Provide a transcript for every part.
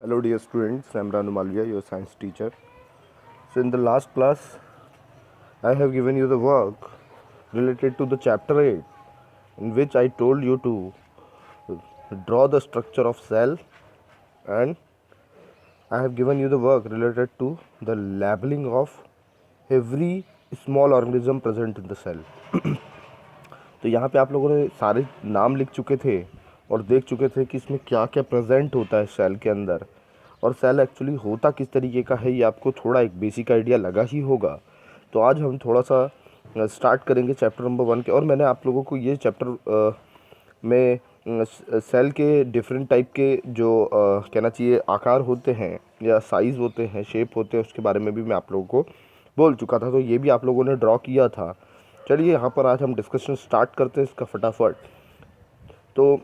Hello dear students, I am Ranu Malviya, your science teacher. So in the last class, I have given you the work related to the chapter 8, in which I told you to draw the structure of cell, and I have given you the work related to the labeling of every small organism present in the cell. तो यहाँ पे आप लोगों ने सारे नाम लिख चुके थे और देख चुके थे कि इसमें क्या क्या प्रेजेंट होता है सेल के अंदर, और सेल एक्चुअली होता किस तरीके का है ये आपको थोड़ा एक बेसिक आइडिया लगा ही होगा। तो आज हम थोड़ा सा स्टार्ट करेंगे चैप्टर नंबर 1 के, और मैंने आप लोगों को ये चैप्टर में सेल के डिफरेंट टाइप के जो कहना चाहिए आकार होते हैं या साइज़ होते हैं, शेप होते हैं, उसके बारे में भी मैं आप लोगों को बोल चुका था। तो ये भी आप लोगों ने ड्रॉ किया था। चलिए यहाँ पर आज हम डिस्कशन स्टार्ट करते हैं इसका फटाफट। तो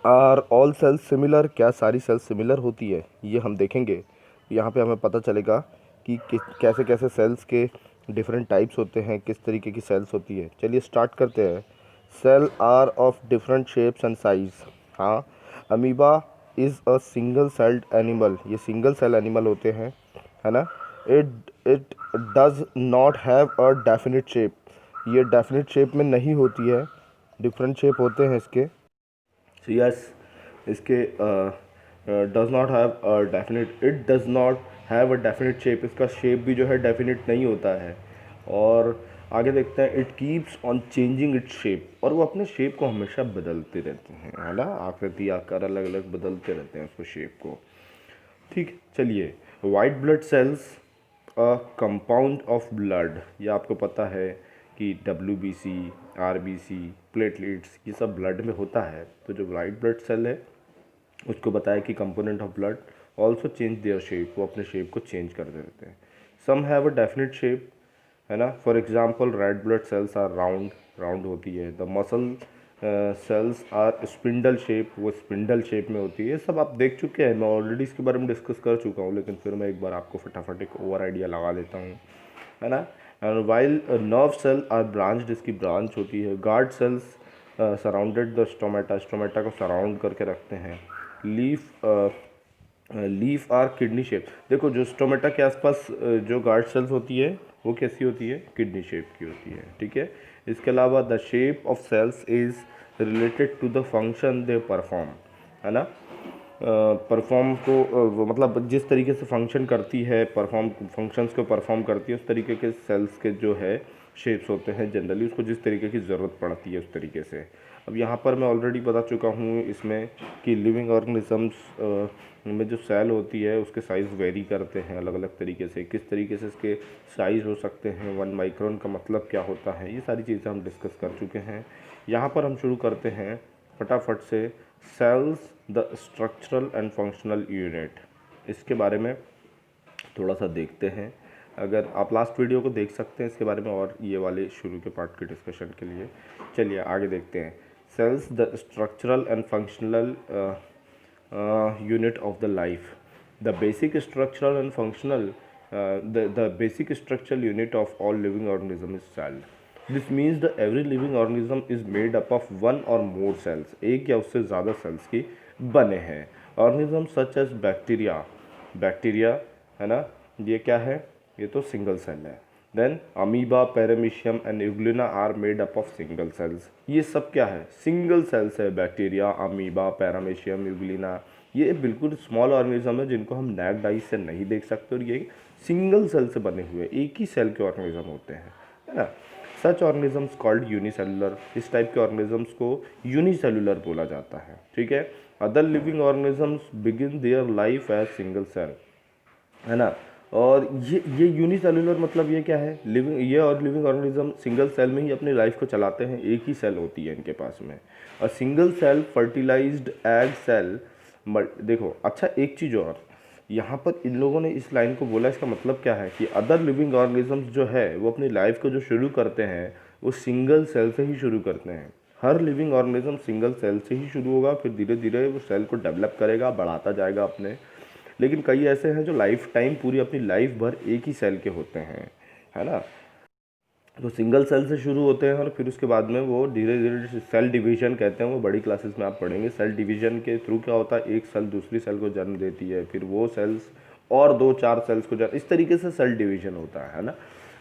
आर ऑल सेल्स सिमिलर, क्या सारी सेल्स सिमिलर होती है ये हम देखेंगे। यहाँ पे हमें पता चलेगा कि कैसे कैसे सेल्स के डिफरेंट टाइप्स होते हैं, किस तरीके की सेल्स होती है। चलिए स्टार्ट करते हैं। Cell are of different shapes and size. हाँ, amoeba is a single celled animal, ये सिंगल सेल एनिमल होते हैं, है ना। It does not have a definite shape, ये डेफिनेट शेप में नहीं होती है, डिफरेंट शेप होते हैं इसके। सो यस, इसके does not have a definite, it does not have a definite shape, इसका शेप भी जो है डेफिनेट नहीं होता है। और आगे देखते हैं, it keeps on changing its shape, और वो अपने शेप को हमेशा बदलते रहते हैं, है ना। आकृति आकार अलग अलग बदलते रहते हैं उसको, शेप को। ठीक, चलिए। White blood cells a compound of blood, ये आपको पता है कि WBC, RBC, प्लेटलेट्स, ये सब ब्लड में होता है। तो जो वाइट ब्लड सेल है उसको बताया कि component of blood also change their shape, वो अपने शेप को चेंज कर देते हैं। Some have a definite shape, है ना। For example red blood cells are round, round होती है। The muscle cells are spindle shape, वो स्पिंडल शेप में होती है। सब आप देख चुके हैं, मैं ऑलरेडी इसके बारे में डिस्कस कर चुका हूँ, लेकिन फिर मैं एक बार आपको फटाफट एक ओवर आइडिया लगा देता हूँ, है ना। And while nerve cell are branched, इसकी ब्रांच होती है। Guard cells surrounded the stomata, stomata को सराउंड करके रखते हैं। लीफ आर किडनी शेप, देखो जो स्टोमेटा के आसपास जो गार्ड सेल्स होती है वो कैसी होती है, किडनी शेप की होती है, ठीक है। इसके अलावा the shape of cells is related to the function they perform, है ना। परफॉर्म को मतलब जिस तरीके से फंक्शन करती है, परफॉर्म फंक्शंस को परफॉर्म करती है, उस तरीके के सेल्स के जो है शेप्स होते हैं जनरली, उसको जिस तरीके की ज़रूरत पड़ती है उस तरीके से। अब यहाँ पर मैं ऑलरेडी बता चुका हूँ इसमें कि लिविंग ऑर्गेनिजम्स में जो सेल होती है उसके साइज़ वेरी करते हैं अलग अलग तरीके से। किस तरीके से इसके साइज़ हो सकते हैं, 1 माइक्रोन का मतलब क्या होता है, ये सारी चीज़ें हम डिस्कस कर चुके हैं। यहाँ पर हम शुरू करते हैं फटाफट से। Cells the structural and functional unit, इसके बारे में थोड़ा सा देखते हैं। अगर आप लास्ट वीडियो को देख सकते हैं इसके बारे में, और ये वाले शुरू के पार्ट के डिस्कशन के लिए। चलिए आगे देखते हैं। Cells the structural and functional unit of the life. The basic structural and functional, the basic structural unit of all living organism is cell. This means that every living organism is made up of one or more cells. एक या उससे ज़्यादा sales की बने हैं। Organisms such as bacteria, bacteria, है ना, ये क्या है, ये तो सिंगल सेल है। Then amoeba, paramecium and euglena are made up of single cells, ये सब क्या है, सिंगल सेल्स है। बैक्टीरिया, अमीबा, पैरामीशियम, यूग्लिना, ये बिल्कुल स्मॉल ऑर्गेनिज्म है जिनको हम नैक्ड आई से नहीं देख सकते, और ये सिंगल सेल से बने हुए एक ही सेल के ऑर्गेनिज्म होते हैं, है ना। सच ऑर्गेनिजम्स कॉल्ड यूनिसेलुलर, इस टाइप के ऑर्गेनिजम्स को यूनिसेलुलर बोला जाता है, ठीक है। Other living organisms begin their life as single cell, है ना। और ये यूनिसेलुलर मतलब ये क्या है, लिविंग, ये और लिविंग ऑर्गेनिज्म सिंगल सेल में ही अपनी लाइफ को चलाते हैं, एक ही सेल होती है इनके पास में। और single cell fertilized egg cell, देखो अच्छा एक चीज़ और, यहाँ पर इन लोगों ने इस लाइन को बोला, इसका मतलब क्या है कि अदर लिविंग ऑर्गेनिजम्स जो है वो अपनी लाइफ को जो शुरू करते हैं वो सिंगल सेल से ही शुरू करते हैं। हर लिविंग ऑर्गेनिज्म सिंगल सेल से ही शुरू होगा, फिर धीरे धीरे वो सेल को डेवलप करेगा, बढ़ाता जाएगा अपने। लेकिन कई ऐसे हैं जो लाइफ टाइम पूरी अपनी लाइफ भर एक ही सेल के होते हैं, है ना। तो सिंगल सेल से शुरू होते हैं और फिर उसके बाद में वो धीरे धीरे सेल डिवीजन कहते हैं, वो बड़ी क्लासेस में आप पढ़ेंगे। सेल डिवीजन के थ्रू क्या होता है, एक सेल दूसरी सेल को जन्म देती है, फिर वो सेल्स और 2-4 सेल्स को जन्म, इस तरीके से सेल डिवीजन होता है ना।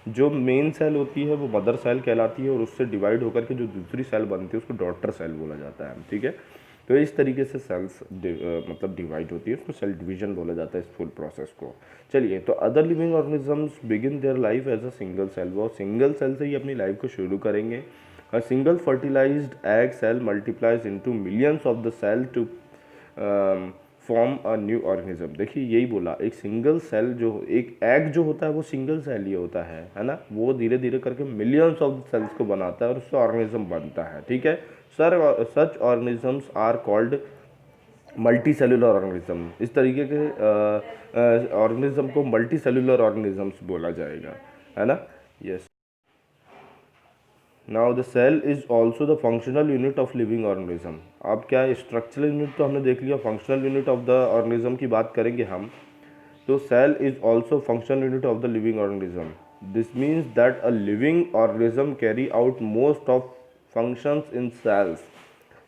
जो मेन सेल होती है वो मदर सेल कहलाती है और उससे डिवाइड होकर के जो दूसरी सेल बनती है उसको डॉटर सेल बोला जाता है, ठीक है। तो इस तरीके से सेल्स मतलब डिवाइड होती है, उसको सेल डिवीजन बोला जाता है इस फुल प्रोसेस को। चलिए, तो other living organisms begin their life as a single cell, वो सिंगल सेल से ही अपनी लाइफ को शुरू करेंगे। A single fertilized egg cell multiplies into millions of the cell to form a new organism. देखिए यही बोला, एक सिंगल सेल जो एक एग जो होता है वो सिंगल सेल ही होता है ना। वो धीरे धीरे करके मिलियंस ऑफ सेल्स को बनाता है और उससे ऑर्गेनिज्म बनता है, ठीक है। Such organisms are called multicellular organism. इस तरीके के ऑर्गेनिज्म को मल्टी सेलुलर ऑर्गेनिजम्स बोला जाएगा, है ना। Yes. Now the cell is also the functional unit of living organism. अब क्या स्ट्रक्चरल यूनिट तो हमने देख लिया, functional unit of the organism की बात करेंगे हम। तो cell is also functional unit of the living organism. This means that a living organism carry out most of functions in cells.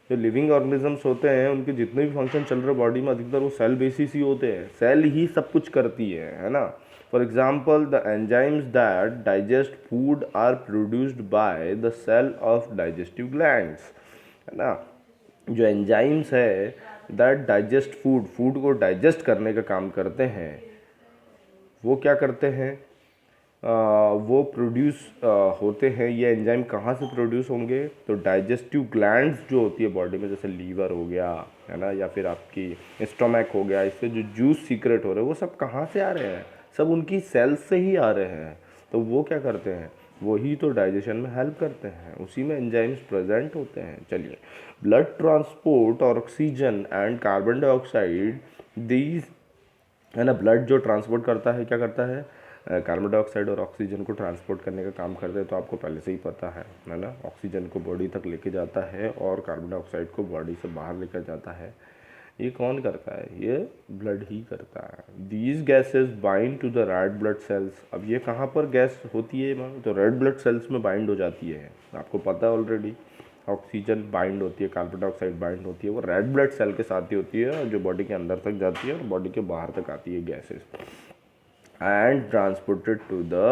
जो लिविंग ऑर्गेनिजम्स होते हैं उनके जितने भी फंक्शन चल रहे बॉडी में अधिकतर वो सेल बेसिस ही होते हैं, सेल ही सब कुछ करती है ना। For example the enzymes that digest food are produced by the cell of digestive glands, है ना। जो एंजाइम्स है दैट डाइजेस्ट फूड, फूड को डाइजेस्ट करने का काम करते हैं, वो क्या करते हैं, वो प्रोड्यूस होते हैं। ये एंजाइम कहाँ से प्रोड्यूस होंगे, तो डाइजेस्टिव ग्लैंड्स जो होती है बॉडी में, जैसे लीवर हो गया, है ना, या फिर आपकी स्टोमक हो गया, इससे जो जूस सीक्रेट हो रहे हैं वो सब कहाँ से आ रहे हैं, सब उनकी सेल्स से ही आ रहे हैं। तो वो क्या करते हैं, वही तो डाइजेशन में हेल्प करते हैं, उसी में एंजाइम्स प्रेजेंट होते हैं। चलिए, ब्लड ट्रांसपोर्ट और oxygen and carbon dioxide, these, है ना, ब्लड जो ट्रांसपोर्ट करता है, क्या करता है, कार्बन डाइऑक्साइड और ऑक्सीजन को ट्रांसपोर्ट करने का काम करते हैं। तो आपको पहले से ही पता है ना। ऑक्सीजन को बॉडी तक लेके जाता है और कार्बन डाइऑक्साइड को बॉडी से बाहर लेकर जाता है। ये कौन करता है, ये ब्लड ही करता है। These gases bind to the red blood cells. अब ये कहाँ पर गैस होती है, तो रेड ब्लड सेल्स में बाइंड हो जाती है, आपको पता है ऑलरेडी। ऑक्सीजन बाइंड होती है, कार्बन डाइऑक्साइड बाइंड होती है, वो रेड ब्लड सेल के साथ ही होती है, जो बॉडी के अंदर तक जाती है और बॉडी के बाहर तक आती है gases, and transported to the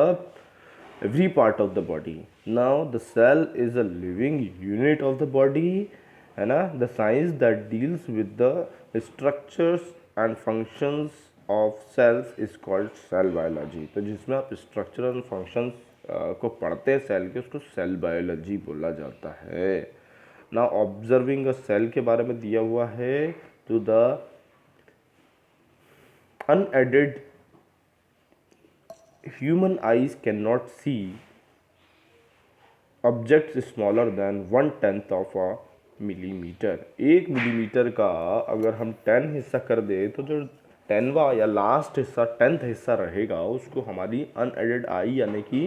every part of the body. Now the cell is a living unit of the body, है ना। The science that deals with the structures and functions of cells is called cell biology। तो जिसमें आप structure and functions को पढ़ते हैं cell के, उसको सेल बायोलॉजी बोला जाता है ना। ऑब्जर्विंग अ सेल के बारे में दिया हुआ है, to the unaided human eyes cannot see objects smaller than 1/10 of a millimeter। 1 millimetre का अगर हम 10 हिस्सा कर दे तो जो 10वां या लास्ट हिस्सा 10th हिस्सा रहेगा उसको हमारी अनएडेड आई यानी कि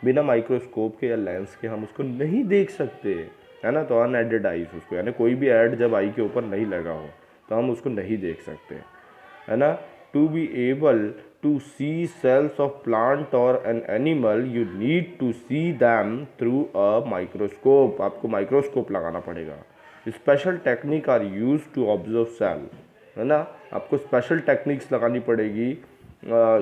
बिना माइक्रोस्कोप के या लेंस के हम उसको नहीं देख सकते, है ना। तो अनएडेड आईज उसको, यानी कोई भी ऐड जब आई के ऊपर नहीं लगा हो तो हम उसको नहीं देख सकते, है ना। To be able to see cells of plant or an animal you need to see them through a microscope। आपको माइक्रोस्कोप लगाना पड़ेगा। Special technique are use to observe cell, है ना। आपको स्पेशल टेक्निक्स लगानी पड़ेगी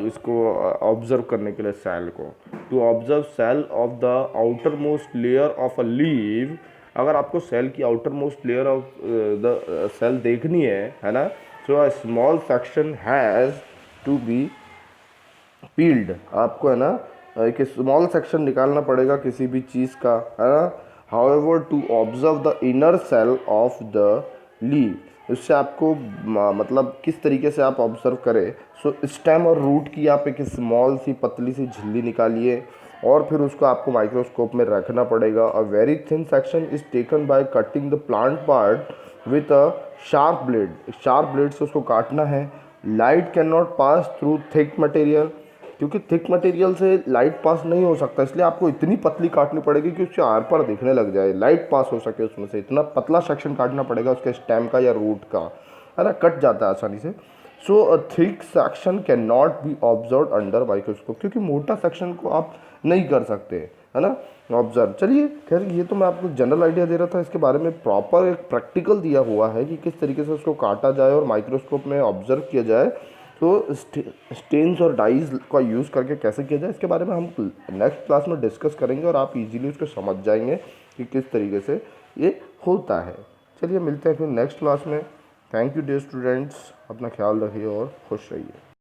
इसको ऑब्जर्व करने के लिए सेल को। To observe cell of the outermost layer of a leaf. अगर आपको सेल की outermost layer of the cell देखनी है ना, so a small section has to be peeled. आपको, है ना, एक स्मॉल सेक्शन निकालना पड़ेगा किसी भी चीज़ का, है ना। However to observe the inner cell of the leave, इससे आपको मतलब किस तरीके से आप ऑब्जर्व करें। सो स्टेम और रूट की आप एक स्मॉल सी पतली सी झिल्ली निकालिए और फिर उसको आपको माइक्रोस्कोप में रखना पड़ेगा। A very thin section is taken by cutting the plant part with a sharp blade. Sharp blade से उसको काटना है। Light can not pass through thick material, क्योंकि थिक मटेरियल से लाइट पास नहीं हो सकता, इसलिए आपको इतनी पतली काटनी पड़ेगी कि उससे आर पार दिखने लग जाए, लाइट पास हो सके उसमें से। इतना पतला सेक्शन काटना पड़ेगा उसके स्टेम का या रूट का, है ना, कट जाता है आसानी से। So a thick section can not be observe under microscope, क्योंकि मोटा सेक्शन को आप नहीं कर सकते, है ना, ऑब्जर्व। चलिए खैर, ये तो मैं आपको जनरल आइडिया दे रहा था, इसके बारे में प्रॉपर एक प्रैक्टिकल दिया हुआ है कि किस तरीके से उसको काटा जाए और माइक्रोस्कोप में ऑब्जर्व किया जाए, तो स्टेन्स और डाइज का यूज़ करके कैसे किया जाए, इसके बारे में हम नेक्स्ट क्लास में डिस्कस करेंगे और आप इजीली उसको समझ जाएंगे कि किस तरीके से ये होता है। चलिए मिलते हैं फिर नेक्स्ट क्लास में। थैंक यू डियर स्टूडेंट्स, अपना ख्याल रखिए और खुश रहिए।